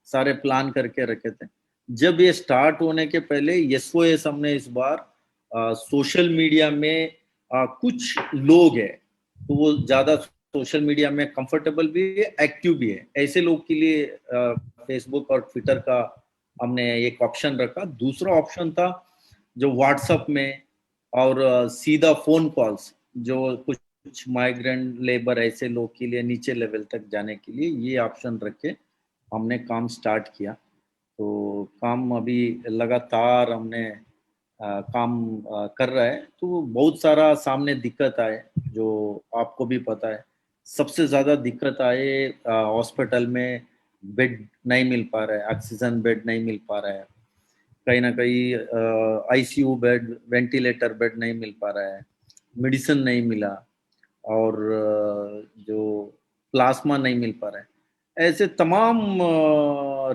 सारे प्लान करके रखे थे। जब ये स्टार्ट होने के पहले एसओएस हमने इस बार सोशल मीडिया में कुछ लोग हैं तो वो ज्यादा सोशल मीडिया में कंफर्टेबल भी है, एक्टिव भी है, ऐसे लोग के लिए फेसबुक और ट्विटर का हमने एक ऑप्शन रखा। दूसरा ऑप्शन था जो व्हाट्सएप में और सीधा फोन कॉल्स, जो कुछ माइग्रेंट लेबर ऐसे लोग के लिए नीचे लेवल तक जाने के लिए ये ऑप्शन रख के हमने काम स्टार्ट किया। तो काम अभी लगातार हमने काम कर रहा है। तो बहुत सारा सामने दिक्कत आए, जो आपको भी पता है। सबसे ज्यादा दिक्कत आए हॉस्पिटल में बेड नहीं मिल पा रहा है, ऑक्सीजन बेड नहीं मिल पा रहा है, कहीं ना कहीं आईसीयू बेड, वेंटिलेटर बेड नहीं मिल पा रहा है, मेडिसिन नहीं मिला, और जो प्लाज्मा नहीं मिल पा रहा है। ऐसे तमाम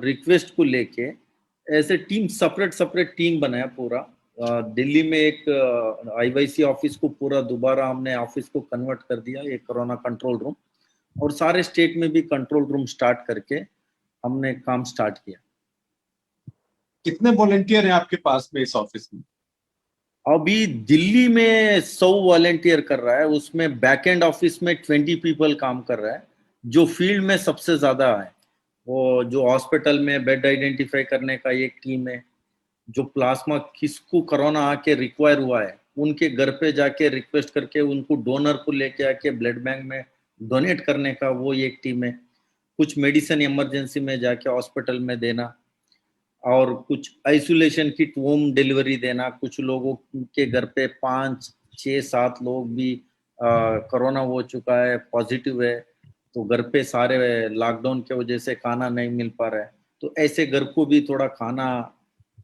रिक्वेस्ट को लेके ऐसे टीम, सेपरेट सेपरेट टीम बनाया पूरा। दिल्ली में एक आईवाईसी ऑफिस को पूरा दोबारा हमने ऑफिस को कन्वर्ट कर दिया, एक कोरोना कंट्रोल रूम, और सारे स्टेट में भी कंट्रोल रूम स्टार्ट करके हमने काम स्टार्ट किया। कितने वॉलेंटियर हैं आपके पास में इस ऑफिस में? अभी दिल्ली में 100 वॉलेंटियर कर रहा है, उसमें बैक एंड ऑफिस में 20 पीपल काम कर रहा है। जो फील्ड में सबसे ज्यादा है वो जो हॉस्पिटल में बेड आइडेंटिफाई करने का एक टीम है, जो प्लाज्मा किसको कोरोना आके रिक्वायर हुआ है उनके घर पे जाके रिक्वेस्ट करके उनको डोनर को लेके आके ब्लड बैंक में डोनेट करने का वो एक टीम है। कुछ मेडिसिन इमरजेंसी में जाके हॉस्पिटल में देना, और कुछ आइसोलेशन किट होम डिलीवरी देना। कुछ लोगों के घर पे 5 6 7 लोग भी कोरोना हो चुका है, पॉजिटिव है, तो घर पे सारे लॉकडाउन के वजह से खाना नहीं मिल पा रहा है, तो ऐसे घर को भी थोड़ा खाना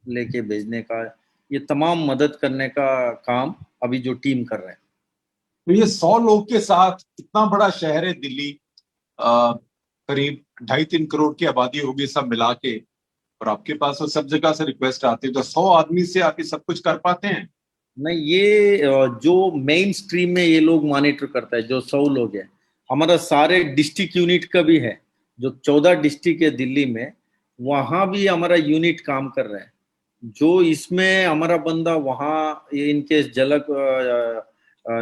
लेके भेजने का, ये तमाम मदद करने का काम अभी जो टीम कर रहे हैं। तो ये 100 लोग के साथ, इतना बड़ा शहर है दिल्ली, करीब 2.5 3 करोड़ की आबादी होगी सब मिला के, और आपके पास तो सब जगह से रिक्वेस्ट आती है, तो 100 आदमी से आप ये सब कुछ कर पाते हैं? नहीं, ये जो मेन स्ट्रीम में ये लोग मॉनिटर करता है, जो 100 लोग हैं, हमारा सारे डिस्ट्रिक्ट यूनिट का भी है, जो 14 डिस्ट्रिक्ट है दिल्ली में, वहां भी हमारा यूनिट काम कर रहा है। जो इसमें हमारा बंदा वहाँ, इनकेस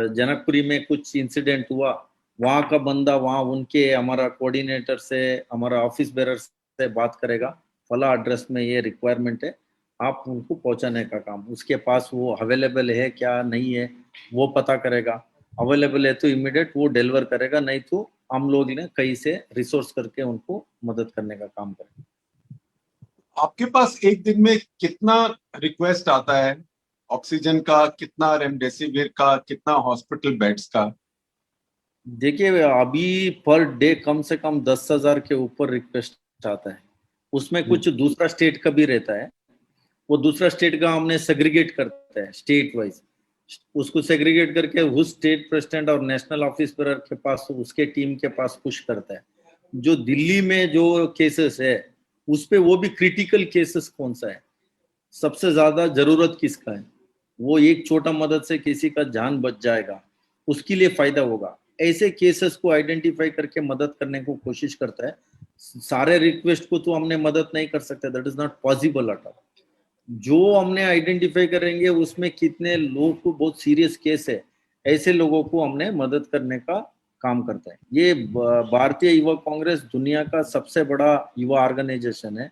जनकपुरी में कुछ इंसिडेंट हुआ, वहाँ का बंदा वहाँ उनके, हमारा कोऑर्डिनेटर से, हमारा ऑफिस बेरर से बात करेगा, फला एड्रेस में ये रिक्वायरमेंट है, आप उनको पहुंचाने का काम, उसके पास वो अवेलेबल है क्या नहीं है वो पता करेगा। अवेलेबल है तो इमीडिएट वो डिलीवर करेगा, नहीं तो हम लोग ने कहीं से रिसोर्स करके उनको मदद करने का काम करेंगे। आपके पास एक दिन में कितना रिक्वेस्ट आता है? ऑक्सीजन का कितना, रेमडेसिविर का कितना, हॉस्पिटल बेड्स का? देखिए, अभी पर डे कम से कम 10,000 के ऊपर रिक्वेस्ट आता है। उसमें कुछ दूसरा स्टेट का भी रहता है, वो दूसरा स्टेट का हमने सेग्रीगेट करते हैं स्टेट वाइज, उसको सेग्रीगेट करके उस स्टेट प्रेसिडेंट और नेशनल ऑफिस बेरर के पास, उसके टीम के पास पुश करता है। जो दिल्ली में जो केसेस है उस पे वो भी क्रिटिकल केसेस कौन सा है, सबसे ज्यादा जरूरत किसका है, वो एक छोटा मदद से किसी का जान बच जाएगा, उसके लिए फायदा होगा, ऐसे केसेस को आइडेंटिफाई करके मदद करने को कोशिश करता है। सारे रिक्वेस्ट को तो हमने मदद नहीं कर सकते, that is not possible at all. जो हमने आइडेंटिफाई करेंगे उसमें कितने लोग को बहुत सीरियस केस है, ऐसे लोगों को हमने मदद करने का काम करता है। ये भारतीय युवा कांग्रेस दुनिया का सबसे बड़ा युवा ऑर्गेनाइजेशन है,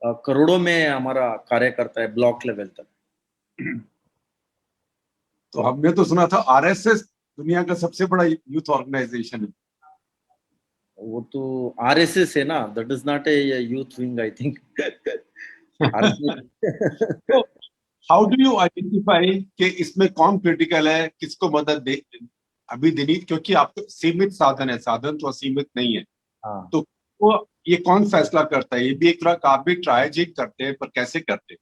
करोड़ों में हमारा कार्य करता है ब्लॉक लेवल तक। तो हमने तो सुना था आरएसएस दुनिया का सबसे बड़ा यूथ ऑर्गेनाइजेशन है। वो तो आरएसएस है ना, that is not a youth wing I think. तो हाउ डू यू आइडेंटिफाई कि इसमें कौन क्रिटिकल है, किसको मदद दे? अभी दिनी, क्योंकि आपको सीमित साधन है, साधन तो असीमित नहीं है, हाँ, तो वो ये कौन फैसला करता है? ये भी एक तरह का आप भी ट्रायजिंग करते हैं, पर कैसे करते हैं?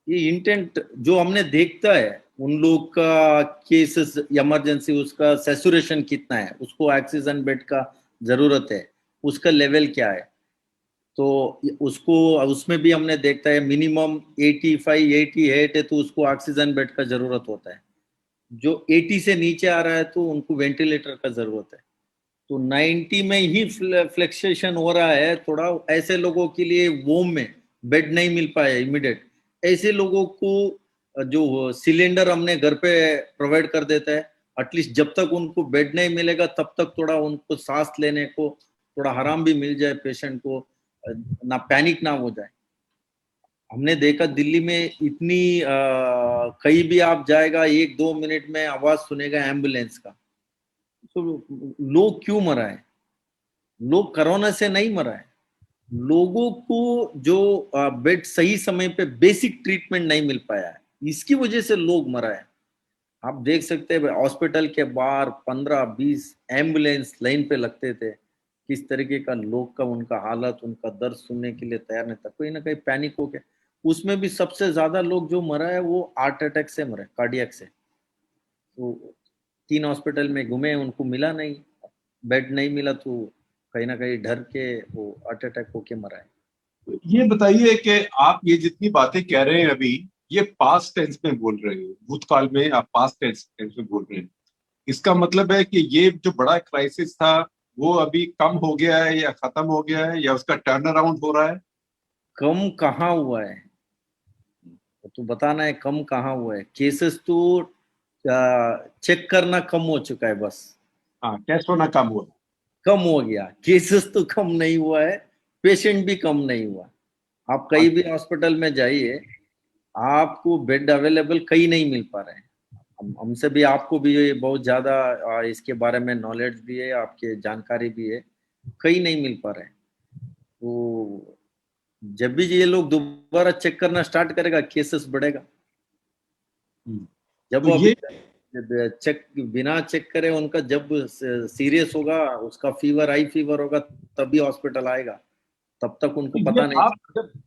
ये इंटेंट जो हमने देखता है उन लोग का केसेस इमरजेंसी, उसका सैचुरेशन कितना है, उसको ऑक्सीजन बेड का जरूरत है, उसका लेवल क्या है, तो उसको, उसमें भी हमने देखता है मिनिमम 85 88 है तो उसको ऑक्सीजन बेड का जरूरत होता है। जो 80 से नीचे आ रहा है तो उनको वेंटिलेटर का जरूरत है। तो 90 में ही फ्लेक्सेशन हो रहा है थोड़ा, ऐसे लोगों के लिए वोम में बेड नहीं मिल पाया इमीडिएट, ऐसे लोगों को जो सिलेंडर हमने घर पे प्रोवाइड कर देता है, एटलीस्ट जब तक उनको बेड नहीं मिलेगा तब तक थोड़ा उनको सांस लेने को थोड़ा आराम भी मिल जाए, पेशेंट को ना पैनिक ना हो जाए। हमने देखा दिल्ली में इतनी कहीं भी आप जाएगा 1-2 मिनट में आवाज सुनेगा एम्बुलेंस का। तो लोग क्यों मरा है? लोग कोरोना से नहीं मरा है, लोगों को जो बेड सही समय पे बेसिक ट्रीटमेंट नहीं मिल पाया है, इसकी वजह से लोग मरा है। आप देख सकते हैं हॉस्पिटल के बाहर 15-20 एम्बुलेंस लाइन पे लगते थे, किस तरीके का लोग का उनका हालत, उनका दर्द सुनने के लिए तैयार नहीं था, कोई ना कहीं पैनिक हो गया। उसमें भी सबसे ज्यादा लोग जो मरा है वो हार्ट अटैक से मरे, कार्डियक से। तो 3 हॉस्पिटल में घूमे, उनको मिला नहीं, बेड नहीं मिला, तो कहीं ना कहीं डर के वो हार्ट अटैक होके मरा है। ये बताइए कि आप ये जितनी बातें कह रहे हैं अभी, ये पास्ट टेंस में बोल रहे हो, भूतकाल में आप पास्ट टेंस में बोल रहे हैं। इसका मतलब है कि ये जो बड़ा क्राइसिस था वो अभी कम हो गया है या खत्म हो गया है या उसका टर्न अराउंड हो रहा है? कम कहाँ हुआ है? तो बताना है कम कहाँ हुआ है? केसेस तो चेक करना कम हो चुका है बस। हाँ, टेस्ट होना कम हुआ। कम हो गया, केसेस तो कम नहीं हुआ है, पेशेंट भी कम नहीं हुआ। आप कहीं भी हॉस्पिटल में जाइए, आपको बेड अवेलेबल कहीं नहीं मिल पा रहे हैं। हमसे भी, आपको भी ये बहुत ज्यादा इसके बारे में नॉलेज भी है, आपके जानकारी भी है, कहीं नहीं मिल पा रहे हैं। तो जब भी ये लोग दोबारा चेक करना स्टार्ट करेगा, केसेस बढ़ेगा। जब तो वो अभी ये चेक, बिना चेक करे उनका जब सीरियस होगा, उसका फीवर, हाई फीवर होगा, तभी हॉस्पिटल आएगा, तब तक उनको ये पता नहीं आप चलेगा। जब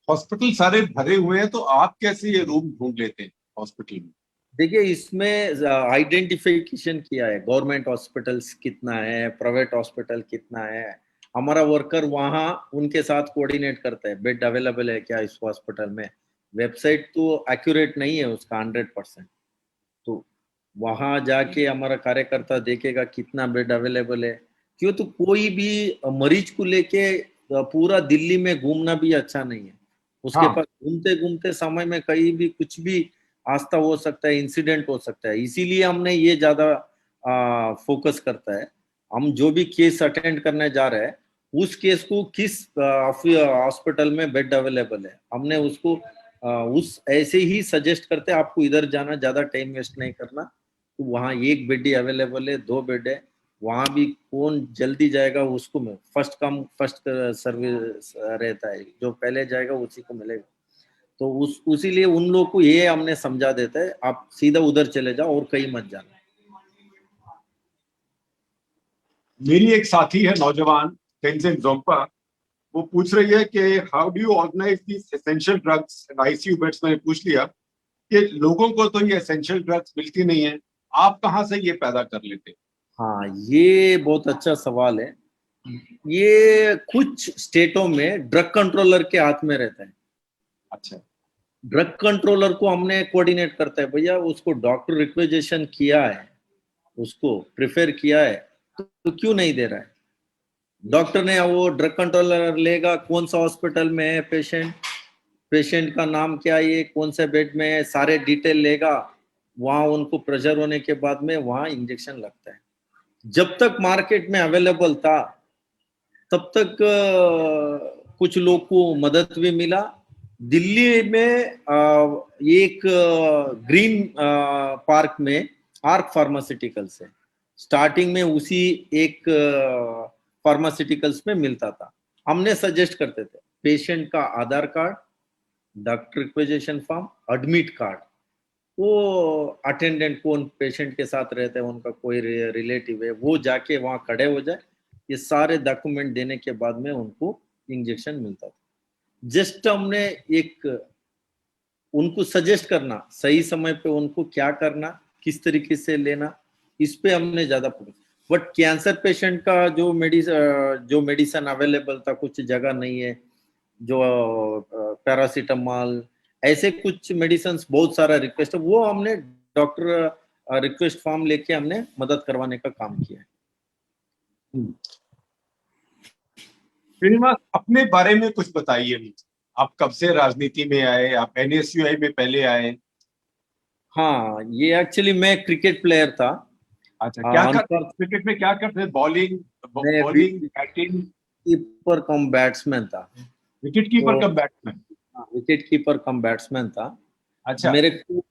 हॉस्पिटल सारे भरे हुए हैं तो आप कैसे ये रूम ढूंढ लेते हैं हॉस्पिटल में? देखिए, इसमें आइडेंटिफिकेशन किया है, गवर्नमेंट हॉस्पिटल्स कितना है, प्राइवेट हॉस्पिटल कितना है। हमारा वर्कर वहाँ उनके साथ कोऑर्डिनेट करता है, बेड अवेलेबल है क्या इस हॉस्पिटल में। वेबसाइट तो एक्यूरेट नहीं है उसका 100%, तो वहां जाके हमारा कार्यकर्ता देखेगा कितना बेड अवेलेबल है। क्यों? तो कोई भी मरीज को लेके पूरा दिल्ली में घूमना भी अच्छा नहीं है। उसके हाँ, पास घूमते घूमते समय में कहीं भी कुछ भी आस्था हो सकता है, इंसिडेंट हो सकता है, इसीलिए हमने ये ज्यादा फोकस करता है। हम जो भी केस अटेंड करने जा रहे हैं, उस केस को किस हॉस्पिटल में बेड अवेलेबल है, हमने उसको उस ऐसे ही सजेस्ट करते हैं, आपको इधर जाना, ज्यादा टाइम वेस्ट नहीं करना। तो वहाँ एक बेड ही अवेलेबल है, 2 बेड है, वहां भी कौन जल्दी जाएगा उसको में फर्स्ट कम फर्स्ट सर्विस रहता है, जो पहले जाएगा उसी को मिलेगा। तो उसी लिए उन लोगों को ये हमने समझा देता है, आप सीधा उधर चले जाओ और कहीं मत जाना। मेरी एक साथी है नौजवान, तेंजिन जोंपा। वो पूछ रही है कि how do you organise these essential drugs and ICU beds. मैंने पूछ लिया कि लोगों को तो ये एसेंशियल ड्रग्स मिलती नहीं है, आप कहाँ से ये पैदा कर लेते? हाँ, ये बहुत अच्छा सवाल है। ये कुछ स्टेटों में ड्रग कंट्रोलर के हाथ में रहता है। अच्छा। ड्रग कंट्रोलर को हमने कोऑर्डिनेट करता है, भैया उसको डॉक्टर रिक्वेजेशन किया है, उसको प्रिफेर किया है, तो क्यों नहीं दे रहा है? डॉक्टर ने वो ड्रग कंट्रोलर लेगा, कौन सा हॉस्पिटल में है पेशेंट, पेशेंट का नाम क्या है, ये कौन से बेड में है, सारे डिटेल लेगा। वहां उनको प्रेशर होने के बाद में वहां इंजेक्शन लगता है। जब तक मार्केट में अवेलेबल था, तब तक कुछ लोग को मदद भी मिला। दिल्ली में एक ग्रीन पार्क में आर्क फार्मास्यूटिकल्स है, स्टार्टिंग में उसी एक फार्मास्यूटिकल्स में मिलता था। हमने सजेस्ट करते थे पेशेंट का Aadhaar card, doctor requisition form, admit card, वो अटेंडेंट कौन पेशेंट के साथ रहते हैं, उनका कोई रिलेटिव है, वो जाके वहां खड़े हो जाए, ये सारे डॉक्यूमेंट देने के बाद में उनको इंजेक्शन मिलता था। जस्ट हमने एक उनको सजेस्ट करना, सही समय पे उनको क्या करना, किस तरीके से लेना, इस पे हमने ज्यादा फोकस। बट कैंसर पेशेंट का जो मेडिसिन अवेलेबल था, कुछ जगह नहीं है, जो पैरासीटामोल, ऐसे कुछ मेडिसिन बहुत सारा रिक्वेस्ट है, वो हमने डॉक्टर रिक्वेस्ट फॉर्म लेके हमने मदद करवाने का काम किया है। श्रीनिवास, अपने बारे में कुछ बताइए मुझे। आप कब से राजनीति में आए? आप एनएसयूआई में पहले आए? हाँ, ये एक्चुअली मैं क्रिकेट प्लेयर था। अच्छा, क्या कर अनफॉर्चुनेटली क्रिकेट में क्या करते थे? बॉलिंग, मैं बॉलिंग, बैटिंग? कीपर कम बैट्समैन था। विकेट कीपर तो कम बैट्समैन? विकेट कीपर कम बैट्समैन था। अच्छा। मेरे को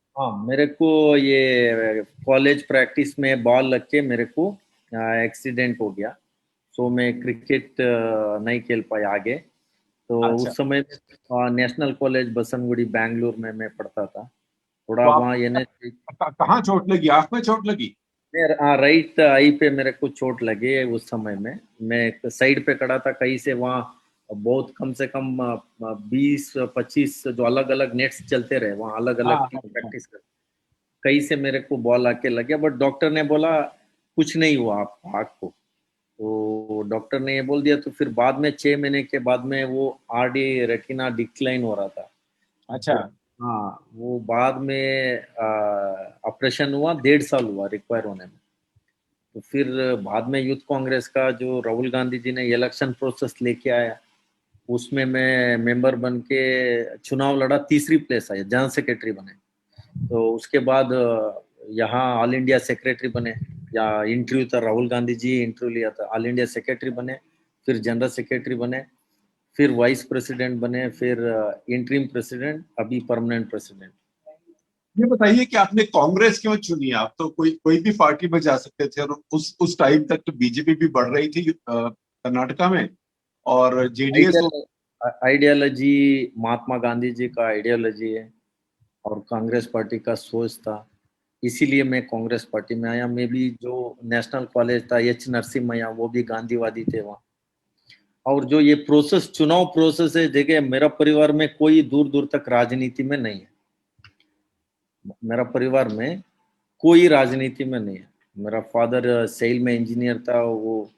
मेरे को ये कॉलेज प्रैक्टिस में बॉल लग के मेरे को एक्सीडेंट हो गया। सो मैं क्रिकेट नहीं खेल पाया आगे। तो अच्छा, उस समय नेशनल कॉलेज बसनगुड़ी बैंगलोर में मैं पढ़ता था। थोड़ा तो आप वहाँ ये कहाँ चोट लगी? आंख में चोट लगी? राइट आई पे मेरे को चोट लगी है। उस समय में मैं साइड पे खड़ा था, कहीं से वहाँ बहुत कम से कम 20-25 जो अलग अलग नेट्स चलते रहे, वहाँ अलग हाँ, अलग हाँ, टीम हाँ। प्रैक्टिस कर, कहीं से मेरे को बॉल आके लग गया। बट डॉक्टर ने बोला कुछ नहीं हुआ आप आँख को। तो डॉक्टर ने ये बोल दिया। तो फिर बाद में 6 महीने के बाद में वो आरडी रेटिना डिक्लाइन हो रहा था। अच्छा। तो हाँ, वो बाद में ऑपरेशन हुआ, 1.5 साल हुआ रिक्वायर होने में। तो फिर बाद में यूथ कांग्रेस का जो राहुल गांधी जी ने इलेक्शन प्रोसेस लेके आया, उसमें मैं मेंबर बन के चुनाव लड़ा, तीसरी प्लेस आया, जनरल सेक्रेटरी बने। तो उसके बाद यहाँ ऑल इंडिया सेक्रेटरी बने। या इंटरव्यू था, राहुल गांधी जी इंटरव्यू लिया था, ऑल इंडिया सेक्रेटरी बने, फिर जनरल सेक्रेटरी बने, फिर वाइस प्रेसिडेंट बने, फिर इंटरिम प्रेसिडेंट, अभी परमानेंट प्रेसिडेंट। ये बताइए कि आपने कांग्रेस क्यों चुनी? आप तो कोई कोई भी पार्टी में जा सकते थे, और उस टाइम तक तो बीजेपी भी बढ़ रही थी कर्नाटका में, और जेडीएस। आइडियोलॉजी महात्मा गांधी जी का आइडियोलॉजी है, और कांग्रेस पार्टी का सोच था, इसीलिए मैं कांग्रेस पार्टी में आया। मैं भी जो नेशनल कॉलेज था एच नरसिम्हया, वो भी गांधीवादी थे वहाँ। और जो ये प्रोसेस, चुनाव प्रोसेस है, देखिए मेरा परिवार में कोई दूर दूर तक राजनीति में नहीं है। मेरा परिवार में कोई राजनीति में नहीं है। मेरा फादर सेल में इंजीनियर था, वो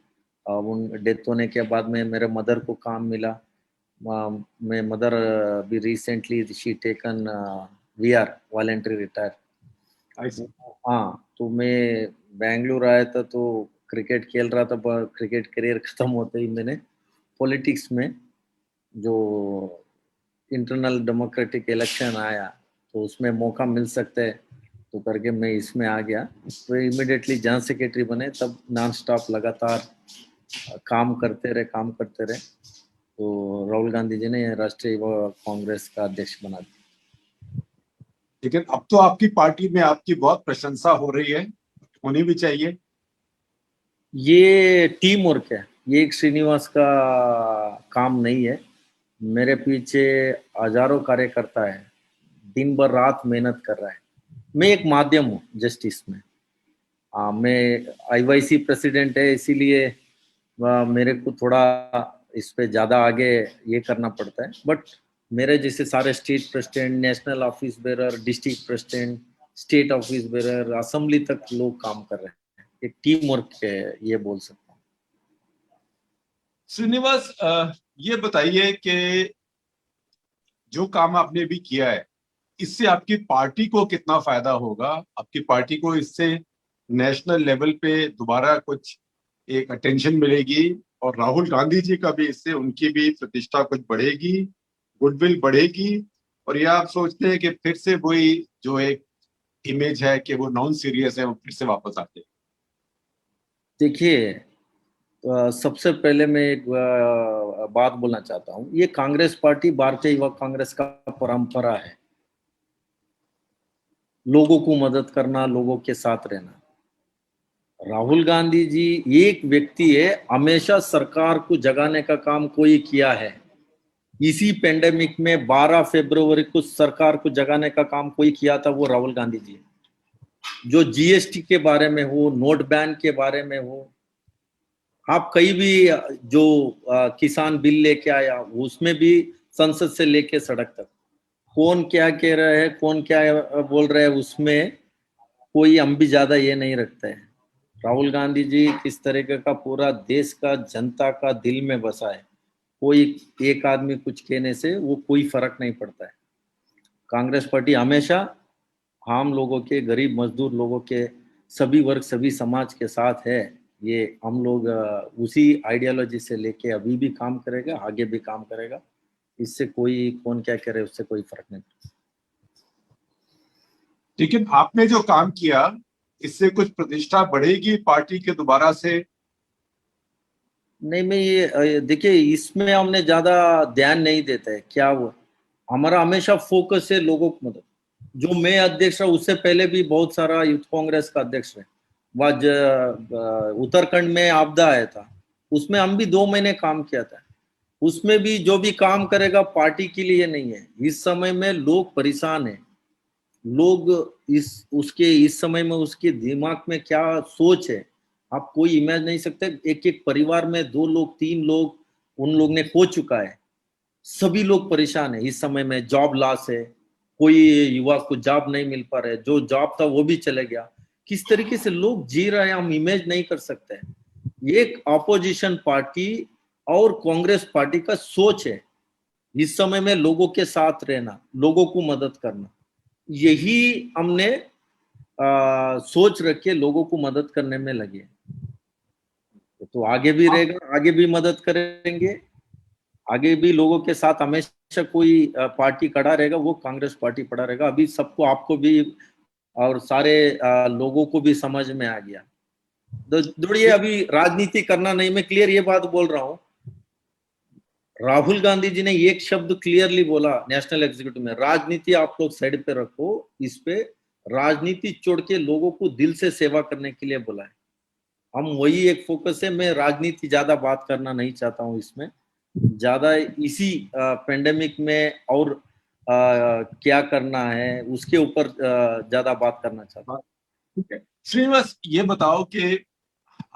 उन डेथ होने के बाद में मेरे मदर को काम मिला। मैं मदर भी recently she taken VR voluntary retire. हाँ, तो मैं बेंगलुरु आया था, तो क्रिकेट खेल रहा था, पर क्रिकेट करियर खत्म होते ही मैंने पॉलिटिक्स में, जो इंटरनल डेमोक्रेटिक इलेक्शन आया, तो उसमें मौका मिल सकता है तो करके मैं इसमें आ गया। तो इमिडिएटली जनरल सेक्रेटरी बने, तब नॉन स्टॉप लगातार काम करते रहे। तो राहुल गांधी जी ने राष्ट्रीय युवा कांग्रेस का अध्यक्ष बना दिया। लेकिन अब तो आपकी पार्टी में आपकी बहुत प्रशंसा हो रही है, होनी भी चाहिए। ये टीम वर्क है, ये एक श्रीनिवास का काम नहीं है। मेरे पीछे हजारों कार्यकर्ता है, दिन भर रात मेहनत कर रहा है। मैं एक माध्यम हूँ जस्टिस में। मैं आईवाईसी प्रेसिडेंट है, इसीलिए मेरे को थोड़ा इस पे ज़्यादा आगे ये करना पड़ता है। बट मेरे जैसे सारे state president, national office bearer, district president, state office bearer, assembly तक लोग काम कर रहे हैं। एक टीम वर्क है, ये बोल सकता हूँ। श्रीनिवास, ये बताइए कि जो काम आपने भी किया है, इससे आपकी पार्टी को कितना फायदा होगा? आपकी पार्टी को इससे नेशनल लेवल पे दोबारा कुछ एक अटेंशन मिलेगी, और राहुल गांधी जी का भी इससे उनकी भी प्रतिष्ठा कुछ बढ़ेगी, गुडविल बढ़ेगी, और ये आप सोचते हैं कि फिर से वही जो एक इमेज है कि वो नॉन सीरियस है, वो फिर से वापस आते हैं? देखिए, सबसे पहले मैं एक बात बोलना चाहता हूँ। ये कांग्रेस पार्टी भारतीय युवा कांग्रेस का परंपरा है, लोगों को मदद करना, लोगों के साथ रहना। राहुल गांधी जी एक व्यक्ति है, हमेशा सरकार को जगाने का काम कोई किया है। इसी पेंडेमिक में 12 फरवरी को सरकार को जगाने का काम कोई किया था, वो राहुल गांधी जी। जो जीएसटी के बारे में हो, नोट बैन के बारे में हो, आप कहीं भी जो किसान बिल लेके आया, उसमें भी संसद से लेके सड़क तक कौन क्या कह रहा है, कौन क्या बोल रहा है, उसमें कोई हम भी ज्यादा ये नहीं रखता है। राहुल गांधी जी किस तरीके का पूरा देश का जनता का दिल में बसा है। कोई एक आदमी कुछ कहने से वो कोई फर्क नहीं पड़ता है। कांग्रेस पार्टी हमेशा आम लोगों के, गरीब मजदूर लोगों के, सभी वर्ग सभी समाज के साथ है। ये हम लोग उसी आइडियोलॉजी से लेके अभी भी काम करेगा, आगे भी काम करेगा। इससे कोई कौन क्या करे उससे कोई फर्क नहीं पड़ता। लेकिन आपने जो काम किया, इससे कुछ प्रतिष्ठा बढ़ेगी पार्टी के दोबारा से? नहीं, मैं ये देखिए, इसमें हमने ज्यादा ध्यान नहीं देते है। क्या हुआ, हमारा हमेशा फोकस है लोगों को मदद। जो मैं अध्यक्ष रहा उससे पहले भी बहुत सारा यूथ कांग्रेस का अध्यक्ष रहे। वह उत्तराखंड में आपदा आया था, उसमें हम भी 2 महीने काम किया था। उसमें भी जो भी काम करेगा पार्टी के लिए नहीं है। इस समय में लोग परेशान हैं। लोग इस समय में उसके दिमाग में क्या सोच है, आप कोई इमेज नहीं सकते। एक एक परिवार में 2 लोग 3 लोग उन लोग ने खो चुका है। सभी लोग परेशान है इस समय में। जॉब लॉस है, कोई युवा को जॉब नहीं मिल पा रहा है, जो जॉब था वो भी चले गया। किस तरीके से लोग जी रहे हैं हम इमेज नहीं कर सकते। एक ऑपोजिशन पार्टी और कांग्रेस पार्टी का सोच है इस समय में लोगों के साथ रहना, लोगों को मदद करना। यही हमने सोच रख के लोगों को मदद करने में लगे। तो आगे भी आप रहेगा, आगे भी मदद करेंगे। आगे भी लोगों के साथ हमेशा कोई पार्टी खड़ा रहेगा, वो कांग्रेस पार्टी पड़ा रहेगा। अभी सबको, आपको भी और सारे लोगों को भी समझ में आ गया। दौड़िए, अभी राजनीति करना नहीं। मैं क्लियर ये बात बोल रहा हूं, राहुल गांधी जी ने एक शब्द क्लियरली बोला नेशनल एग्जीक्यूटिव में, राजनीति आप लोग साइड पे रखो, इस पे राजनीति छोड़ के लोगों को दिल से सेवा करने के लिए बोला है। हम वही एक फोकस है। मैं राजनीति ज्यादा बात करना नहीं चाहता हूँ इसमें ज्यादा। इसी पेंडेमिक में और क्या करना है उसके ऊपर ज्यादा बात करना चाहता हूँ। ठीक है श्रीनिवास, ये बताओ कि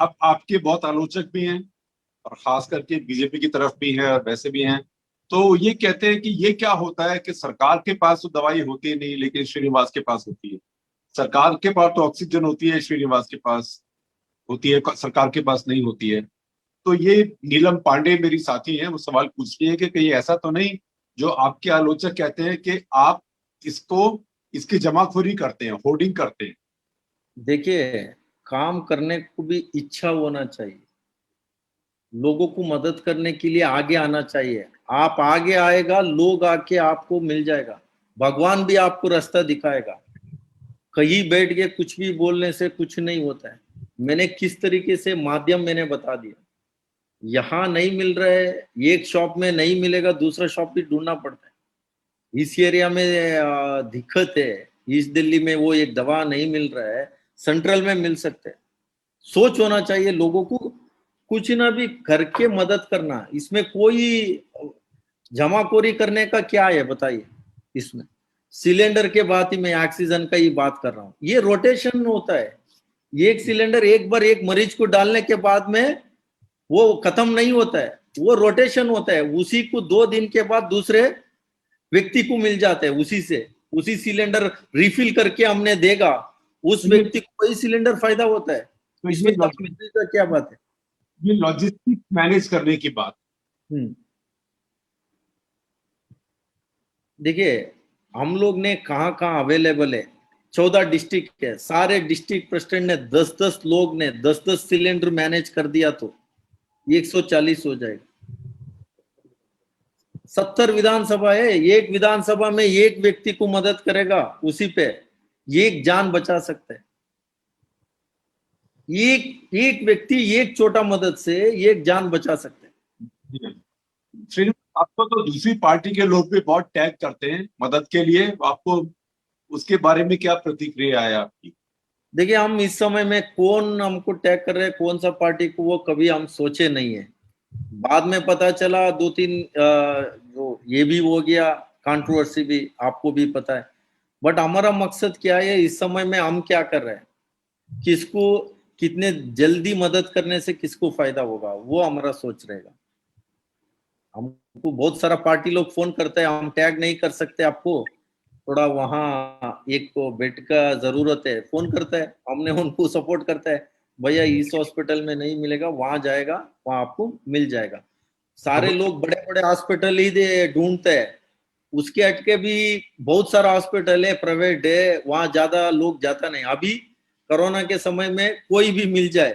अब आपके बहुत आलोचक भी हैं, और खास करके बीजेपी की तरफ भी है और वैसे भी हैं। तो ये कहते हैं कि ये क्या होता है कि सरकार के पास तो दवाई होती नहीं, लेकिन श्रीनिवास के पास होती है। सरकार के पास तो ऑक्सीजन होती है, श्रीनिवास के पास होती है, सरकार के पास नहीं होती है। तो ये नीलम पांडे मेरी साथी हैं, वो सवाल पूछ रही है कि कहीं ऐसा तो नहीं जो आपके आलोचक कहते हैं कि आप इसको इसकी जमाखोरी करते हैं, होर्डिंग करते हैं? देखिए, काम करने को भी इच्छा होना चाहिए, लोगों को मदद करने के लिए आगे आना चाहिए। आप आगे आएगा, लोग आके आपको मिल जाएगा, भगवान भी आपको रास्ता दिखाएगा। कहीं बैठ के कुछ भी बोलने से कुछ नहीं होता है। मैंने किस तरीके से माध्यम मैंने बता दिया। यहाँ नहीं मिल रहा है, एक शॉप में नहीं मिलेगा, दूसरा शॉप भी ढूंढना पड़ता है। इस एरिया में दिक्कत है, इस दिल्ली में वो एक दवा नहीं मिल रहा है, सेंट्रल में मिल सकते है। सोच होना चाहिए लोगों को, कुछ ना भी करके मदद करना। इसमें कोई जमाखोरी करने का क्या है बताइए। इसमें सिलेंडर के बाद ही मैं ऑक्सीजन का ही बात कर रहा हूँ। ये रोटेशन होता है। एक सिलेंडर एक बार एक मरीज को डालने के बाद में वो खत्म नहीं होता है, वो रोटेशन होता है। उसी को 2 दिन के बाद दूसरे व्यक्ति को मिल जाता है। उसी से उसी सिलेंडर रिफिल करके हमने देगा, उस तो व्यक्ति को वही सिलेंडर फायदा होता है। इसमें जमाखोरी का क्या बात है। ये लॉजिस्टिक मैनेज करने की बात। हम्म देखिए, हम लोग ने कहाँ कहाँ अवेलेबल है, 14 डिस्ट्रिक्ट है, सारे डिस्ट्रिक्ट प्रेसिडेंट ने 10-10 लोग ने 10-10 सिलेंडर मैनेज कर दिया तो 140 हो जाएगा। 70 विधानसभा है, एक विधानसभा में एक व्यक्ति को मदद करेगा, उसी पे एक जान बचा सकते हैं। एक एक व्यक्ति एक छोटा मदद से एक जान बचा सकते हैं। श्रीनिवास, आपको तो दूसरी पार्टी के लोग भी बहुत टैग करते हैं मदद के लिए, आपको उसके बारे में क्या प्रतिक्रिया है आपकी? देखिए, हम इस समय में कौन हमको टैग कर रहे हैं, कौन सा पार्टी को, वो कभी हम सोचे नहीं है। बाद में पता चला 2-3 जो ये भी हो गया, कंट्रोवर्सी भी आपको भी पता है। बट हमारा मकसद क्या है इस समय में, हम क्या कर रहे हैं, किसको कितने जल्दी मदद करने से किसको फायदा होगा, वो हमारा सोच रहेगा। हमको बहुत सारा पार्टी लोग फोन करते हैं, हम टैग नहीं कर सकते आपको, थोड़ा वहाँ एक को बेड का जरूरत है, फोन करता है, हमने उनको सपोर्ट करता है, भैया इस हॉस्पिटल में नहीं मिलेगा, वहां जाएगा, वहां आपको मिल जाएगा। सारे बहुत लोग बड़े बड़े हॉस्पिटल ही ढूंढते हैं, उसके हटके भी बहुत सारा हॉस्पिटल है, प्राइवेट है, वहां ज्यादा लोग जाता नहीं। अभी कोरोना के समय में कोई भी मिल जाए,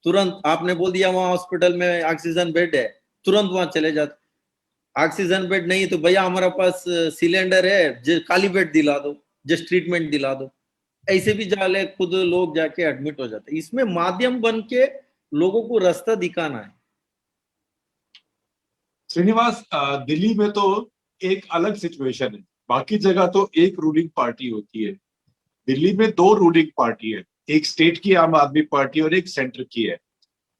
तुरंत आपने बोल दिया वहां हॉस्पिटल में ऑक्सीजन बेड है, तुरंत वहां चले जाते। ऑक्सीजन बेड नहीं तो भैया हमारे पास सिलेंडर है, खाली बेड दिला दो, जस्ट ट्रीटमेंट दिला दो। ऐसे भी जाले खुद लोग जाके एडमिट हो जाते। इसमें माध्यम बन के लोगों को रास्ता दिखाना है। श्रीनिवास, दिल्ली में तो एक अलग सिचुएशन है, बाकी जगह तो एक रूलिंग पार्टी होती है। दिल्ली में दो रूलिंग पार्टी है, एक स्टेट की आम आदमी पार्टी और एक सेंटर की है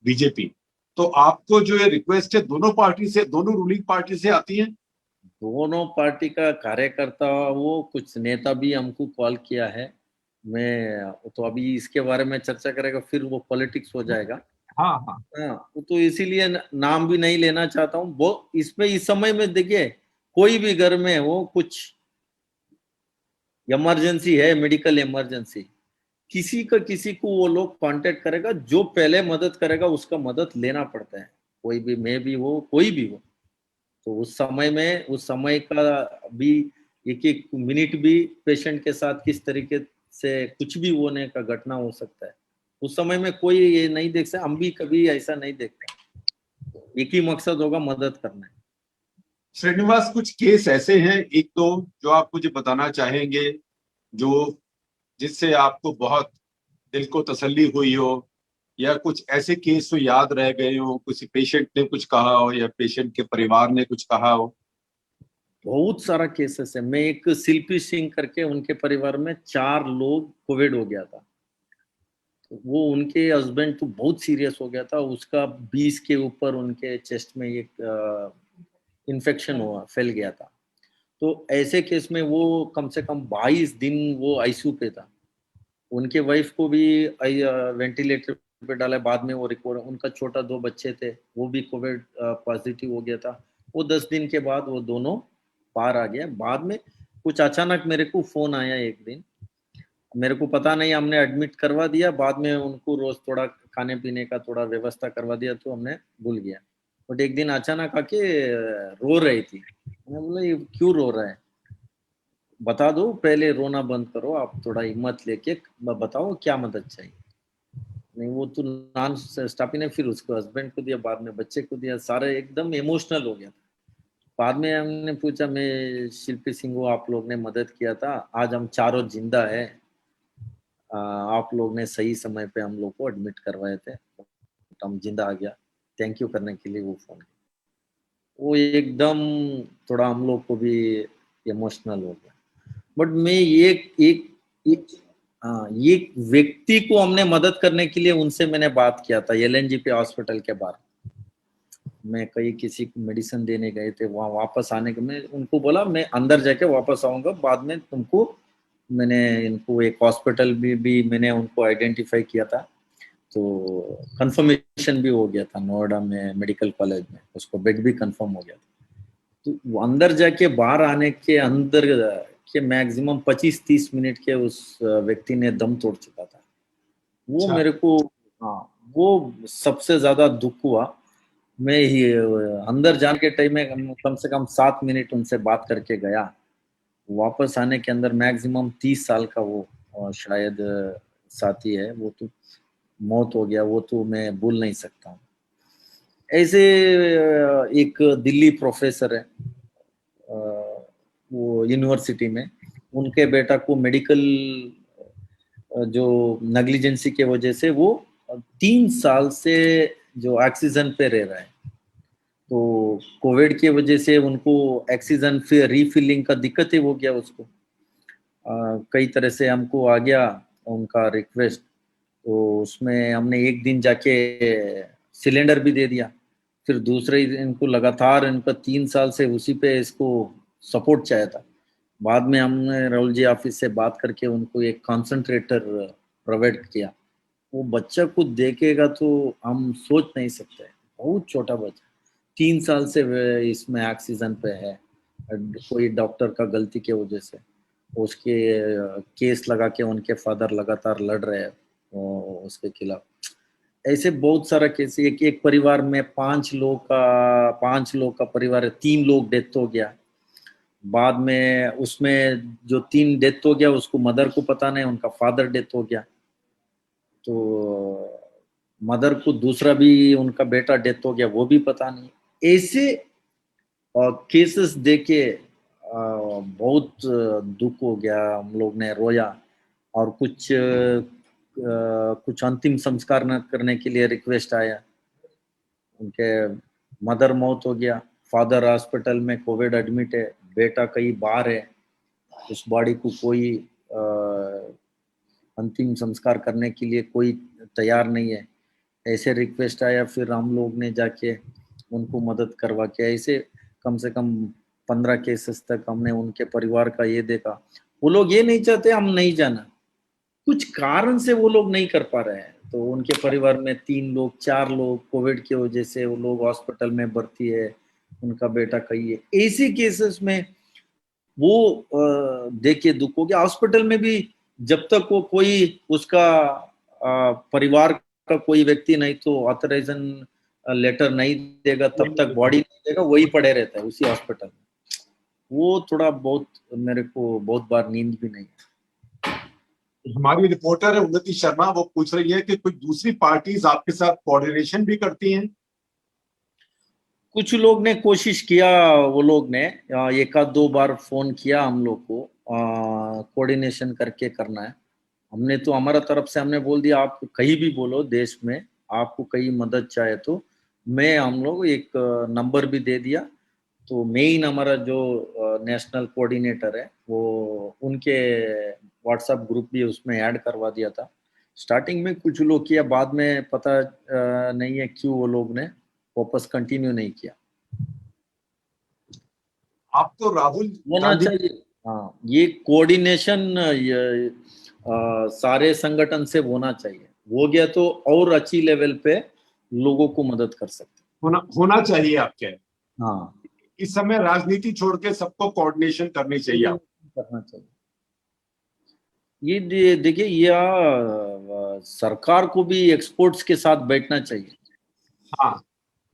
बीजेपी। तो आपको जो ये रिक्वेस्ट है दोनों पार्टी से, दोनों रूलिंग पार्टी से आती है? दोनों पार्टी का कार्यकर्ता, वो कुछ नेता भी हमको कॉल किया है। मैं तो अभी इसके बारे में चर्चा करेगा, फिर वो पॉलिटिक्स हो जाएगा। हाँ हाँ। हाँ, तो इसीलिए नाम भी नहीं लेना चाहता हूँ। वो इसमें इस समय में देखिए, कोई भी घर में हो कुछ इमरजेंसी है, मेडिकल इमरजेंसी, किसी को वो लोग कांटेक्ट करेगा, जो पहले मदद करेगा उसका मदद लेना पड़ता है। कोई भी, मैं भी हो, कोई भी हो। तो उस समय में, उस समय का भी एक एक मिनट भी पेशेंट के साथ किस तरीके से कुछ भी होने का घटना हो सकता है, उस समय में कोई ये नहीं देख सकता। हम भी कभी ऐसा नहीं देखते। एक ही मकसद होगा, मदद करना है। श्रीनिवास, कुछ केस ऐसे हैं एक दो जो आप मुझे बताना चाहेंगे, जो जिससे आपको बहुत दिल को तसल्ली हुई हो, या कुछ ऐसे केस जो याद रह गए हो, किसी पेशेंट ने कुछ कहा हो या पेशेंट के परिवार ने कुछ कहा हो? बहुत सारा केसेस है। मैं एक शिल्पी सिंह करके, उनके परिवार में 4 लोग कोविड हो गया था। वो उनके हस्बैंड तो बहुत सीरियस हो गया था, उसका 20 के ऊपर उनके चेस्ट में एक इन्फेक्शन हुआ, फैल गया था। तो ऐसे केस में वो कम से कम 22 दिन वो आईसीयू पे था। उनके वाइफ को भी वेंटिलेटर पे डाला, बाद में वो रिकवर। उनका छोटा 2 बच्चे थे, वो भी कोविड पॉजिटिव हो गया था। वो 10 दिन के बाद वो दोनों बाहर आ गया। बाद में कुछ अचानक मेरे को फोन आया एक दिन, मेरे को पता नहीं, हमने एडमिट करवा दिया। बाद में उनको रोज थोड़ा खाने पीने का थोड़ा व्यवस्था करवा दिया, तो हमने भूल गया। बट एक दिन अचानक आके रो रही थी। मैंने बोला ये क्यों रो रहा है, बता दो, पहले रोना बंद करो, आप थोड़ा हिम्मत लेके बताओ क्या मदद चाहिए। नहीं, वो तो नॉन स्टॉप ही नहीं, फिर उसको हस्बैंड को दिया, बाद में बच्चे को दिया, सारे एकदम इमोशनल हो गया था। बाद में हमने पूछा, मैं शिल्पी सिंह हूँ, आप लोग ने मदद किया था, आज हम चारों जिंदा है। आप लोग ने सही समय पे हम लोग को एडमिट करवाए थे, तो हम जिंदा आ गया, थैंक यू करने के लिए वो फोन किया। वो एकदम थोड़ा हम लोग को भी इमोशनल हो गया। बट मैं एक एक व्यक्ति को हमने मदद करने के लिए उनसे मैंने बात किया था एलएनजीपी हॉस्पिटल के बाहर। मैं कहीं किसी को मेडिसिन देने गए थे, वहां वापस आने के मैं उनको बोला मैं अंदर जाके वापस आऊंगा, बाद में तुमको। मैंने इनको एक हॉस्पिटल भी मैंने उनको आइडेंटिफाई किया था, तो कंफर्मेशन भी हो गया था नोएडा में मेडिकल कॉलेज में, उसको बेड भी कंफर्म हो गया था। तो वो अंदर जाके बाहर आने के अंदर के मैक्सिमम 25-30 मिनट के उस व्यक्ति ने दम तोड़ चुका था। वो अच्छा। मेरे को, हाँ, वो सबसे ज्यादा दुख हुआ। मैं ही अंदर जाने के टाइम में कम से कम 7 मिनट उनसे बात करके गया। वापस आने के अंदर मैक्सिमम 30 साल का वो शायद साथी है, वो तो मौत हो गया, वो तो मैं भूल नहीं सकता हूँ। ऐसे एक दिल्ली प्रोफेसर है, वो यूनिवर्सिटी में, उनके बेटा को मेडिकल जो नेग्लिजेंसी के वजह से वो 3 साल से जो ऑक्सीजन पे रह रहा है। तो कोविड की वजह से उनको ऑक्सीजन फिर रिफिलिंग का दिक्कत ही हो गया उसको। कई तरह से हमको आ गया उनका रिक्वेस्ट, तो उसमें हमने एक दिन जाके सिलेंडर भी दे दिया। फिर दूसरे दिन इनको लगातार, इनका 3 साल से उसी पे इसको सपोर्ट चाहिए था। बाद में हमने राहुल जी ऑफिस से बात करके उनको एक कॉन्सेंट्रेटर प्रोवाइड किया। वो बच्चा को देखेगा तो हम सोच नहीं सकते, बहुत छोटा बच्चा, 3 साल से इसमें ऑक्सीजन पे है। कोई डॉक्टर का गलती की वजह से उसके केस लगा के उनके फादर लगातार लड़ रहे हैं उसके खिलाफ। ऐसे बहुत सारा केस, एक एक परिवार में 5 लोग का परिवार है, 3 लोग डेथ हो गया। बाद में उसमें जो 3 डेथ हो गया, उसको मदर को पता नहीं, उनका फादर डेथ हो गया। तो मदर को दूसरा भी उनका बेटा डेथ हो गया, वो भी पता नहीं। ऐसे केसेस देके बहुत दुख हो गया, हम लोग ने रोया। और कुछ अंतिम संस्कार न करने के लिए रिक्वेस्ट आया। उनके मदर मौत हो गया, फादर हॉस्पिटल में कोविड एडमिट है, बेटा कहीं बाहर है, उस बॉडी को कोई अंतिम संस्कार करने के लिए कोई तैयार नहीं है। ऐसे रिक्वेस्ट आया, फिर हम लोग ने जाके उनको मदद करवा के ऐसे कम से कम 15 केसेस तक हमने उनके परिवार का ये देखा। वो लोग ये नहीं चाहते हम नहीं जाना, कुछ कारण से वो लोग नहीं कर पा रहे हैं। तो उनके परिवार में 3 लोग 4 लोग कोविड की वजह से वो लोग हॉस्पिटल में भर्ती है, उनका बेटा कहीं है। ऐसे केसेस में वो देख के दुख हो गया। हॉस्पिटल में भी जब तक वो कोई उसका परिवार का कोई व्यक्ति नहीं तो ऑथराइजेशन लेटर नहीं देगा, तब तक बॉडी नहीं देगा, वही पड़े रहता है उसी हॉस्पिटल में। वो थोड़ा बहुत मेरे को बहुत बार नींद भी नहीं है। हमारी रिपोर्टर है उन्नति शर्मा, वो पूछ रही है कि कोई दूसरी पार्टीज आपके साथ कोऑर्डिनेशन भी करती हैं? कुछ लोग ने कोशिश किया, वो लोग ने एक आध 2 बार फोन किया हम लोग को, कोऑर्डिनेशन करके करना है। हमने तो हमारा तरफ से हमने बोल दिया आप कहीं भी बोलो देश में, आपको कहीं मदद चाहे तो मैं हम लोग एक नंबर भी दे दिया। तो मेन हमारा जो नेशनल कोऑर्डिनेटर है वो उनके व्हाट्सएप ग्रुप भी उसमें ऐड करवा दिया था। स्टार्टिंग में कुछ लोग किया, बाद में पता नहीं है क्यों वो लोग ने वापस कंटिन्यू नहीं किया। आप तो राहुल होना गांधी। चाहिए। हाँ, ये कोऑर्डिनेशन सारे संगठन से होना चाहिए। हो गया तो और अच्छी लेवल पे लोगों को मदद कर सकते होना चाहिए आपके। हैं। हाँ, इस समय राजनीति छोड़ के सबको कोऑर्डिनेशन करनी चाहिए आप। करना चाहिए। ये देखिए, सरकार को भी एक्सपोर्ट्स के साथ बैठना चाहिए। हाँ,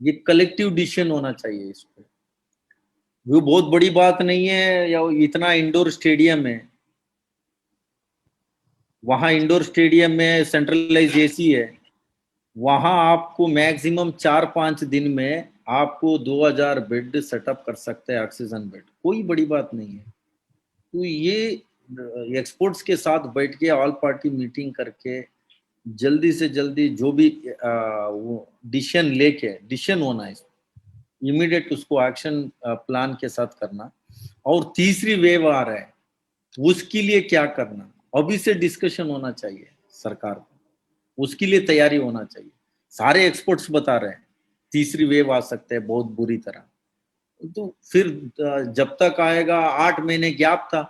ये कलेक्टिव डिसीजन होना चाहिए इस पे। वो बहुत बड़ी बात नहीं है, या इतना इंडोर स्टेडियम है, वहां इंडोर स्टेडियम में सेंट्रलाइज एसी है, वहां आपको मैक्सिमम 4-5 दिन में आपको 2000 बेड सेटअप कर सकते हैं, ऑक्सीजन बेड, कोई बड़ी बात नहीं है। तो ये एक्सपोर्ट्स के साथ बैठ के ऑल पार्टी मीटिंग करके जल्दी से जल्दी जो भी वो डिसीजन होना है, इमीडिएट उसको एक्शन प्लान के साथ करना। और तीसरी वेव आ रहा है, उसके लिए क्या करना, अभी से डिस्कशन होना चाहिए सरकार को, उसके लिए तैयारी होना चाहिए। सारे एक्सपर्ट्स बता रहे हैं तीसरी वेव आ सकते हैं बहुत बुरी तरह। तो फिर जब तक आएगा, 8 महीने गैप था,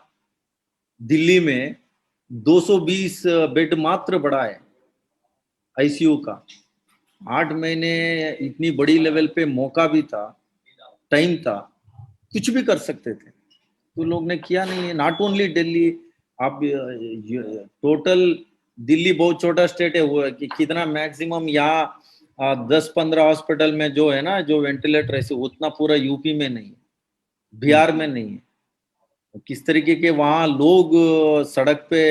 दिल्ली में 220 बेड मात्र बढ़ा है आईसीयू का। 8 महीने इतनी बड़ी लेवल पे मौका भी था, टाइम था, कुछ भी कर सकते थे, तो लोग ने किया नहीं है। नॉट ओनली दिल्ली, आप टोटल दिल्ली बहुत छोटा स्टेट है, वो है कि कितना मैक्सिमम यहाँ 10-15 हॉस्पिटल में जो है ना, जो वेंटिलेटर ऐसे, उतना पूरा यूपी में नहीं है, बिहार में नहीं है। किस तरीके के वहां लोग सड़क पे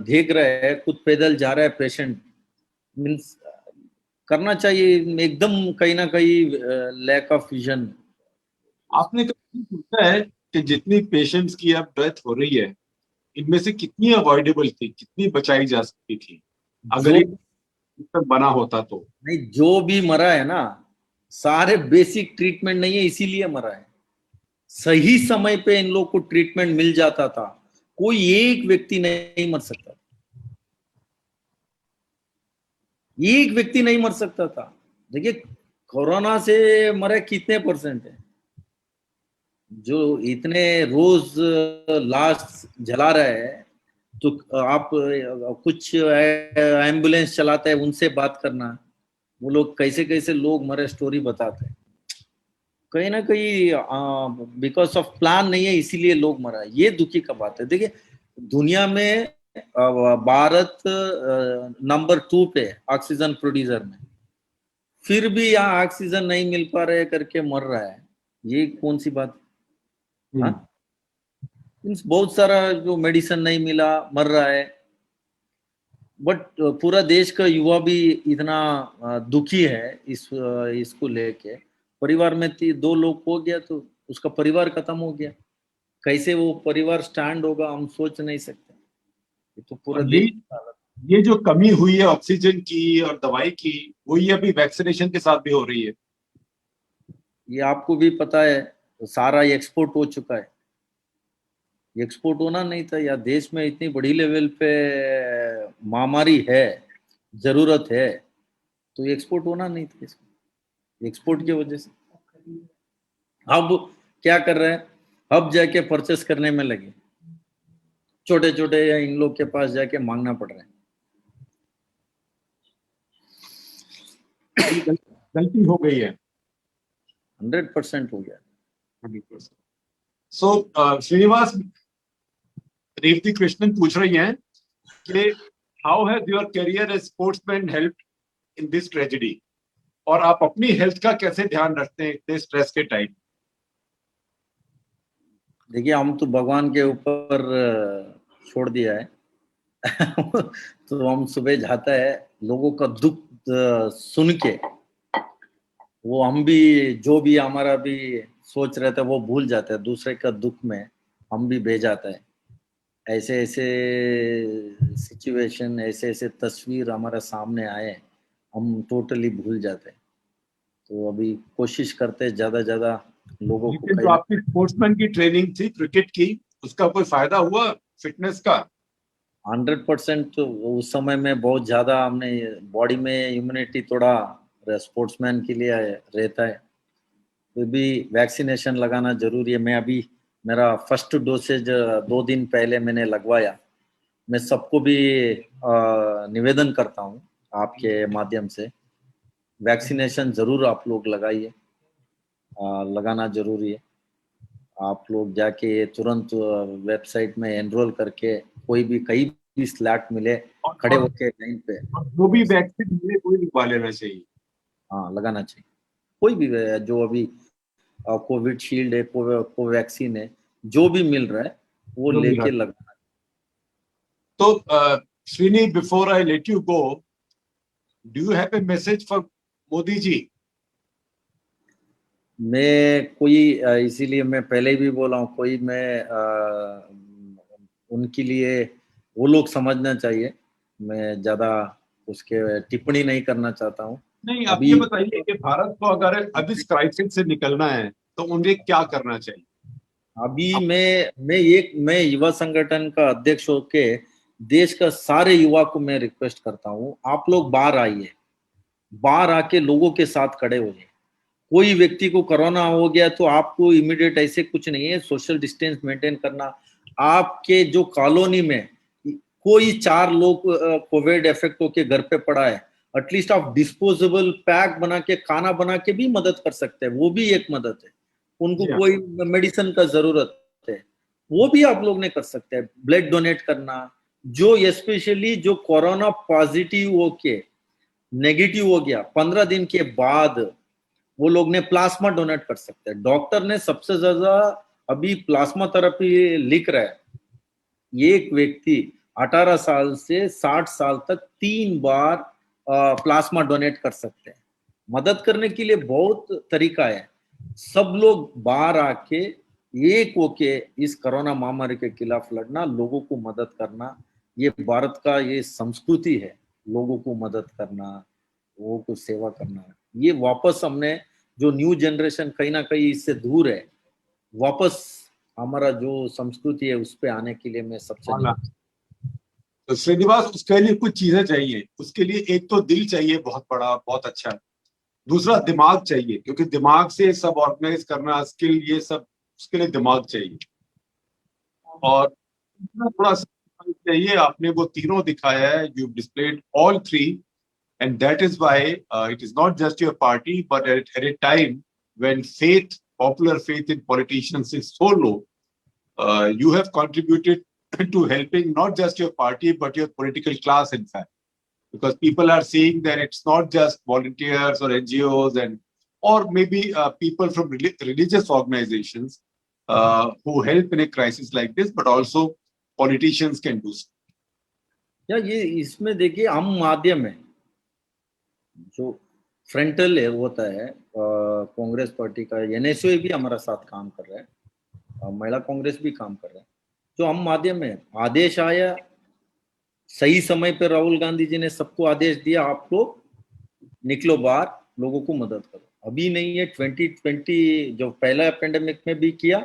देख रहे हैं, खुद पैदल जा रहा है पेशेंट। मीन्स करना चाहिए एकदम, कहीं ना कहीं लैक ऑफ विजन। आपने कभी सोचा है कि जितनी पेशेंट्स की अब डेथ हो रही है, इनमें से कितनी अवॉइडेबल थी, कितनी बचाई जा सकती थी अगर जो ये सिस्टम बना होता तो? नहीं, जो भी मरा है ना, सारे बेसिक ट्रीटमेंट नहीं है इसीलिए मरा है। सही समय पे इन लोग को ट्रीटमेंट मिल जाता था, कोई एक व्यक्ति नहीं मर सकता, एक व्यक्ति नहीं मर सकता था। देखिए कोरोना से मरे कितने परसेंट है, जो इतने रोज लाश जला रहे हैं। तो आप कुछ एम्बुलेंस चलाते हैं, उनसे बात करना, वो लोग कैसे कैसे लोग मरे स्टोरी बताते हैं। कहीं ना कहीं बिकॉज ऑफ प्लान नहीं है, इसीलिए लोग मरा, ये दुखी का बात है। देखिए दुनिया में भारत नंबर 2 पे ऑक्सीजन प्रोड्यूसर में, फिर भी यहाँ ऑक्सीजन नहीं मिल पा रहे करके मर रहा है, ये कौन सी बात? हाँ, मीन्स बहुत सारा जो मेडिसिन नहीं मिला, मर रहा है। बट पूरा देश का युवा भी इतना दुखी है इसको लेके। परिवार में 2 लोग हो गया तो उसका परिवार खत्म हो गया। कैसे वो परिवार स्टैंड होगा हम सोच नहीं सकते। ये तो पूरा और देश। ये जो कमी हुई है ऑक्सीजन की और दवाई की, वो ये अभी वैक्सीनेशन के साथ भी हो रही है। ये आपको भी पता है, सारा एक्सपोर्ट हो चुका है। एक्सपोर्ट होना नहीं था, या देश में इतनी बड़ी लेवल पे महामारी है, जरूरत है, तो एक्सपोर्ट होना नहीं था इसको। एक्सपोर्ट की वजह से अब क्या कर रहे हैं, अब जाके परचेस करने में लगे, छोटे छोटे या इन लोग के पास जाके मांगना पड़ रहा है। ये गलती हो गई है। 100% हो गया। 100%। सो श्रीनिवास, रेवती कृष्णन पूछ रही हैं कि how has your career as sportsman helped in this tragedy, और आप अपनी हेल्थ का कैसे ध्यान रखते हैं इतने स्ट्रेस के टाइम? देखिए, हम तो भगवान के ऊपर छोड़ दिया है। तो हम सुबह जाता है, लोगों का दुख सुन के वो हम भी जो भी हमारा भी सोच रहे थे वो भूल जाते हैं। दूसरे का दुख में हम भी बह जाता है। ऐसे ऐसे सिचुएशन, ऐसे ऐसे तस्वीर हमारे सामने आए, हम टोटली भूल जाते हैं। तो अभी कोशिश करते हैं ज्यादा ज्यादा लोगों को लेकिन जो कहीं। आपकी स्पोर्ट्समैन की ट्रेनिंग थी क्रिकेट की, उसका कोई फायदा हुआ फिटनेस का? 100% उस समय में बहुत ज्यादा हमने बॉडी में इम्यूनिटी थोड़ा स्पोर्ट्समैन के लिए रहता है। तो भी वैक्सीनेशन लगाना जरूरी है। मैं अभी मेरा फर्स्ट डोसेज 2 दिन पहले मैंने लगवाया। मैं सबको भी निवेदन करता हूँ आपके माध्यम से, वैक्सीनेशन जरूर आप लोग लगाइए। लगाना जरूरी है। आप लोग जाके तुरंत वेबसाइट में एनरोल करके कोई भी कहीं भी स्लॉट मिले, खड़े और होके लाइन पे। जो भी वैक्सीन मिले कोई लगवा लेना चाहिए। हाँ, लगाना चाहिए। कोई भी जो अभी कोविड शील्ड है, कोवैक्सीन है, जो भी मिल रहा है वो जो भी लेके रहा। लगाना। तो Srini, before I let you go, do you have a message for Modi ji? मैं कोई इसीलिए मैं पहले भी बोला हूँ, कोई मैं उनके लिए वो लोग समझना चाहिए। मैं ज्यादा उसके टिप्पणी नहीं करना चाहता हूँ नहीं, आप ये अभी। बताइए कि भारत को अगर अब इस क्राइसिस से निकलना है तो उन्हें क्या करना चाहिए? अभी आप मैं युवा संगठन का अध्यक्ष होके देश का सारे युवा को मैं रिक्वेस्ट करता हूँ, आप लोग बाहर आइए, बाहर आके लोगों के साथ खड़े हो जाए। कोई व्यक्ति को कोरोना हो गया तो आपको इमीडिएट ऐसे कुछ नहीं है, सोशल डिस्टेंस मेंटेन करना। आपके जो कॉलोनी में कोई 4 लोग कोविड इफेक्ट होके घर पे पड़ा है, एटलीस्ट आप डिस्पोजेबल पैक बना के खाना बना के भी मदद कर सकते हैं। वो भी एक मदद है। उनको जी हाँ। कोई मेडिसिन का जरूरत है, वो भी आप लोग ने कर सकते हैं। ब्लड डोनेट करना, जो स्पेशली जो कोरोना पॉजिटिव होके नेगेटिव हो गया 15 दिन के बाद, वो लोग ने प्लाज्मा डोनेट कर सकते हैं। डॉक्टर ने सबसे ज्यादा अभी प्लाज्मा थेरेपी लिख रहा है। एक व्यक्ति 18 साल से 60 साल तक 3 बार प्लाज्मा डोनेट कर सकते हैं। मदद करने के लिए बहुत तरीका है। सब लोग बाहर आके एक होके इस कोरोना महामारी के खिलाफ लड़ना, लोगों को मदद करना, ये भारत का ये संस्कृति है। लोगों को मदद करना, लोगों को सेवा करना, ये वापस हमने जो न्यू जनरेशन कहीं ना कहीं इससे दूर है, वापस हमारा जो संस्कृति है उस पे आने के लिए मैं सबसे हाँ। निवेदन। तो श्रीनिवास, उसके लिए कुछ चीजें चाहिए। उसके लिए एक तो दिल चाहिए बहुत बड़ा, बहुत अच्छा। दूसरा दिमाग चाहिए, क्योंकि दिमाग से सब ऑर्गेनाइज करना, स्किल, ये सब, उसके लिए दिमाग चाहिए। और थोड़ा सा चाहिए। आपने वो तीनों दिखाया है, you displayed all three, and that is why it is not just your party, but at a time when faith, popular faith in politicians is so low, you have contributed to helping not just your party but your political class, in fact, because people are seeing that it's not just volunteers or NGOs and or maybe people from religious organizations who help in a crisis like this, but also politicians can do so. या ये इसमें देखिए हम माध्यम है, जो frontal है होता है कांग्रेस पार्टी का, एनएसयू भी हमारा साथ काम कर रहा है, महिला कांग्रेस भी काम कर रहा है, जो हम माध्यम है। आदेश आया सही समय पर, राहुल गांधी जी ने सबको आदेश दिया, आप लोग निकलो बाहर, लोगों को मदद करो। अभी नहीं है, 2020 जो पहला पेंडेमिक में भी किया,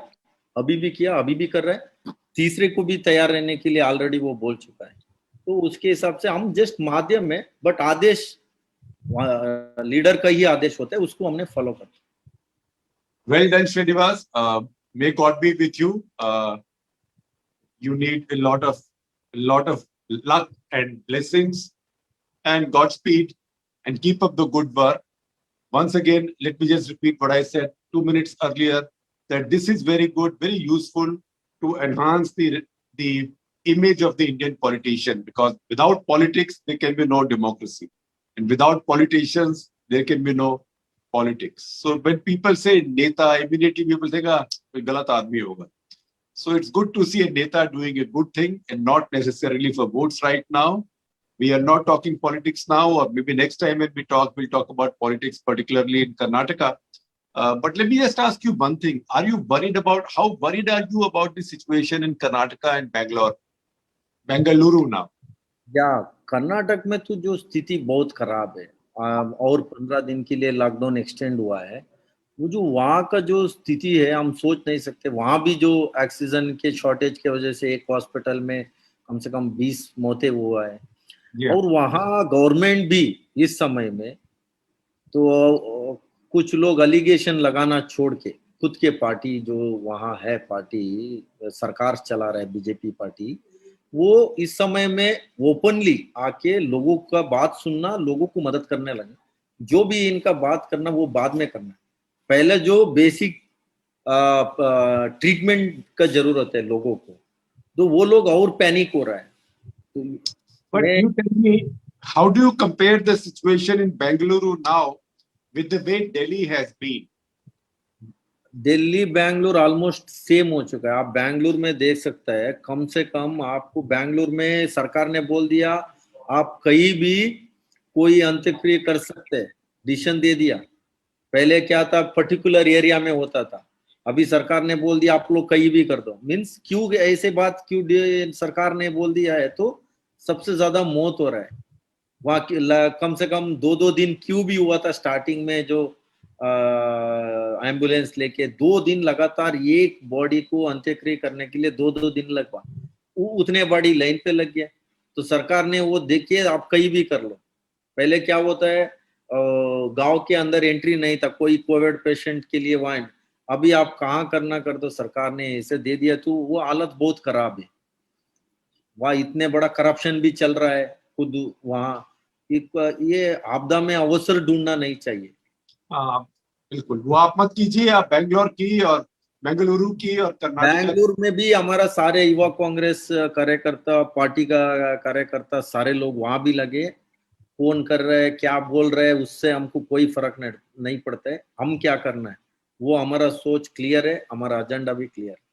अभी भी किया, अभी भी कर रहे हैं, तीसरे को भी तैयार रहने के लिए ऑलरेडी वो बोल चुका है। तो उसके हिसाब से हम जस्ट माध्यम में, बट आदेश लीडर का ही आदेश होता है, उसको हमने फॉलो करना। Well done, Srinivas. May God be with you. You need a lot of luck and blessings and Godspeed, and keep up the good work. Once again, let me just repeat what I said 2 minutes earlier, that this is very good, very useful to enhance the image of the Indian politician, because without politics, there can be no democracy. And without politicians, there can be no politics. So when people say Neta, immediately people think, koi galat aadmi hoga. So it's good to see a Neta doing a good thing and not necessarily for votes right now. We are not talking politics now, or maybe next time when we talk, we'll talk about politics, particularly in Karnataka. But let me just ask you one thing. Are you worried about, how worried are you about the situation in Karnataka and Bengaluru now? या कर्नाटक में तो जो स्थिति बहुत खराब है, और 15 दिन के लिए लॉकडाउन एक्सटेंड हुआ है, वो जो वहाँ का जो स्थिति है हम सोच नहीं सकते। वहाँ भी जो ऑक्सीजन के शॉर्टेज की वजह से एक हॉस्पिटल में कम से कम 20 मौतें हुआ है। और वहाँ गवर्नमेंट भी इस समय में तो कुछ लोग एलिगेशन लगाना छोड़ के, खुद के पार्टी जो वहाँ है, पार्टी सरकार चला रहा है बीजेपी पार्टी, वो इस समय में ओपनली आके लोगों का बात सुनना, लोगों को मदद करने लगे। जो भी इनका बात करना वो बाद में करना, पहले जो बेसिक ट्रीटमेंट का जरूरत है लोगों को, तो वो लोग और पैनिक हो रहा है। तो But you tell me, how do you compare the situation in Bengaluru now with the way Delhi has been? Delhi Bangalore almost same हो चुका है। आप बैंगलोर में देख सकते हैं, कम से कम आपको बैंगलोर में सरकार ने बोल दिया आप कहीं भी कोई अंत्यक्रिया कर सकते हैं, डिसीजन दे दिया। पहले क्या था, पर्टिकुलर एरिया में होता था, अभी सरकार ने बोल दिया आप लोग कहीं भी कर दो। मीन्स क्यों ऐसे बात क्यों सरकार ने बोल दिया है, तो सबसे ज्यादा मौत हो रहा है वहाँ। कम से कम 2-2 दिन क्यों भी हुआ था स्टार्टिंग में, जो एम्बुलेंस लेके 2 दिन लगातार एक बॉडी को अंत्यक्रिया करने के लिए 2-2 दिन लगवा, उतने बड़ी लाइन पे लग गया। तो सरकार ने वो देखिए आप कहीं भी कर लो। पहले क्या होता है, गांव के अंदर एंट्री नहीं था कोई कोविड पेशेंट के लिए वहाँ, अभी आप कहाँ करना कर दो, सरकार ने इसे दे दिया। तो वो हालत बहुत खराब है वहाँ, इतने बड़ा करप्शन भी चल रहा है खुद वहाँ। ये आपदा में अवसर ढूंढना नहीं चाहिए। बिल्कुल, वो आप मत कीजिए। आप बेंगलोर की और बेंगलुरु की और कर्नाटक, बैंगलोर में भी हमारा सारे युवा कांग्रेस कार्यकर्ता, पार्टी का कार्यकर्ता, सारे लोग वहां भी लगे, फोन कर रहे हैं, क्या बोल रहे हैं, उससे हमको कोई फर्क नहीं पड़ता है। हम क्या करना है वो हमारा सोच क्लियर है, हमारा एजेंडा भी क्लियर है।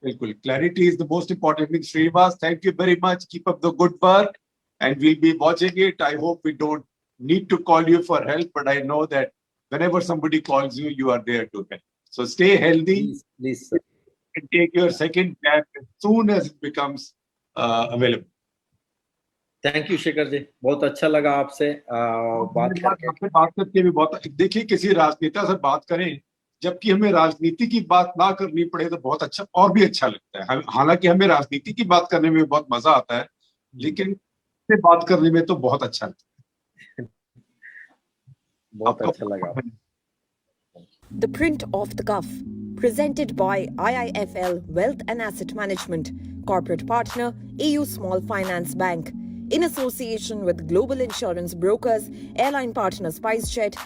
बिल्कुल, clarity is the most important thing. Srinivas, thank you very much, keep up the good work and we'll be watching it. I hope we don't need to call you for help, but I know that whenever somebody calls you, you are there to help. So stay healthy. Please sir. And take your second jab as soon as it becomes available. Thank you Shekhar ji, बहुत अच्छा लगा आपसे बात करके भी बहुत। देखिए, किसी राजनेता से बात करें जबकि हमें राजनीति की बात ना करनी पड़े तो बहुत अच्छा, और भी अच्छा लगता है। हालांकि हमें राजनीति की बात करने में बहुत मजा आता है, लेकिन से बात करने में तो बहुत अच्छा लगता है। बहुत अच्छा लगा। The Print of the Cuff, presented by IIFL Wealth and Asset Management, corporate partner AU Small Finance Bank, in association with Global Insurance Brokers, airline partner SpiceJet.